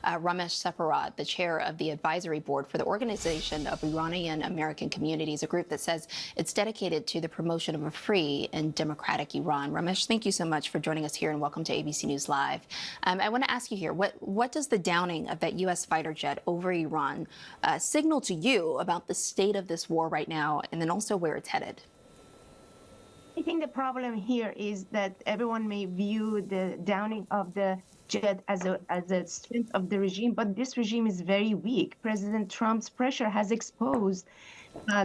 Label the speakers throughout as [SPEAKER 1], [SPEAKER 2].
[SPEAKER 1] Ramesh Sepehhrad, the chair of the advisory board for the Organization of Iranian American Communities, a group that says it's dedicated to the promotion of a free and democratic Iran. Ramesh, thank you so much for joining us here and welcome to ABC News Live. I want to ask you here, what does the downing of that U.S. fighter jet over Iran signal to you about the state of this war right now and then also where it's headed?
[SPEAKER 2] I think the problem here is that everyone may view the downing of the jet as a strength of the regime, but this regime is very weak. President Trump's pressure has exposed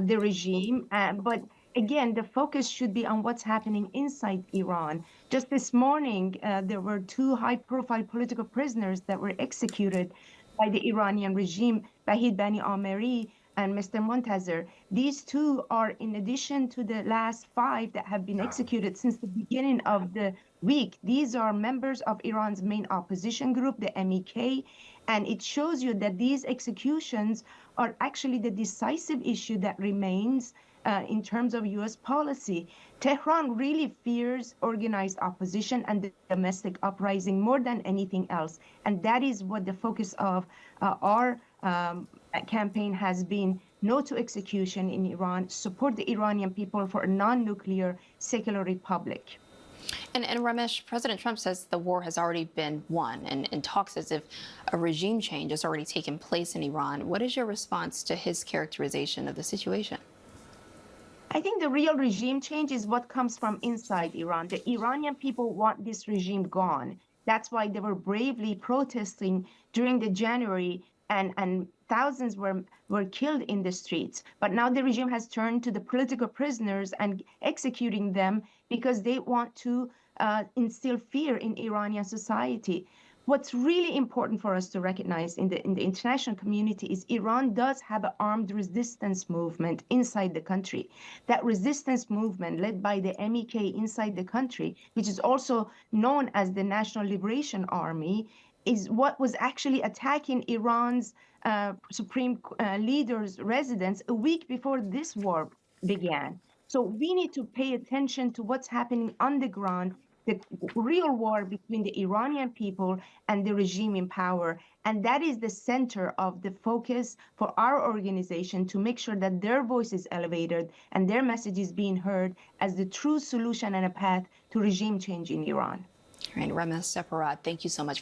[SPEAKER 2] the regime, but again, the focus should be on what's happening inside Iran. Just this morning, there were two high-profile political prisoners that were executed by the Iranian regime, Vahid Bani Ameri and Mr. Montazir. These two are in addition to the last 5 that have been executed since the beginning of the week. These are members of Iran's main opposition group, the MEK, and it shows you that these executions are actually the decisive issue that remains in terms of U.S. policy. Tehran really fears organized opposition and the domestic uprising more than anything else, and that is what the focus of our campaign has been: no to execution in Iran, support the Iranian people for a non-nuclear secular republic.
[SPEAKER 1] And Ramesh, President Trump says the war has already been won and talks as if a regime change has already taken place in Iran. What is your response to his characterization of the situation?
[SPEAKER 2] I think the real regime change is what comes from inside Iran. The Iranian people want this regime gone. That's why they were bravely protesting during the January, and thousands were killed in the streets. But now the regime has turned to the political prisoners and executing them because they want to instill fear in Iranian society. What's really important for us to recognize in the international community is Iran does have an armed resistance movement inside the country. That resistance movement, led by the MEK inside the country, which is also known as the National Liberation Army, is what was actually attacking Iran's supreme leader's residence a week before this war began. So we need to pay attention to what's happening on the ground, the real war between the Iranian people and the regime in power. And that is the center of the focus for our organization, to make sure that their voice is elevated and their message is being heard as the true solution and a path to regime change in Iran.
[SPEAKER 1] All right, Ramesh Sepehhrad, thank you so much.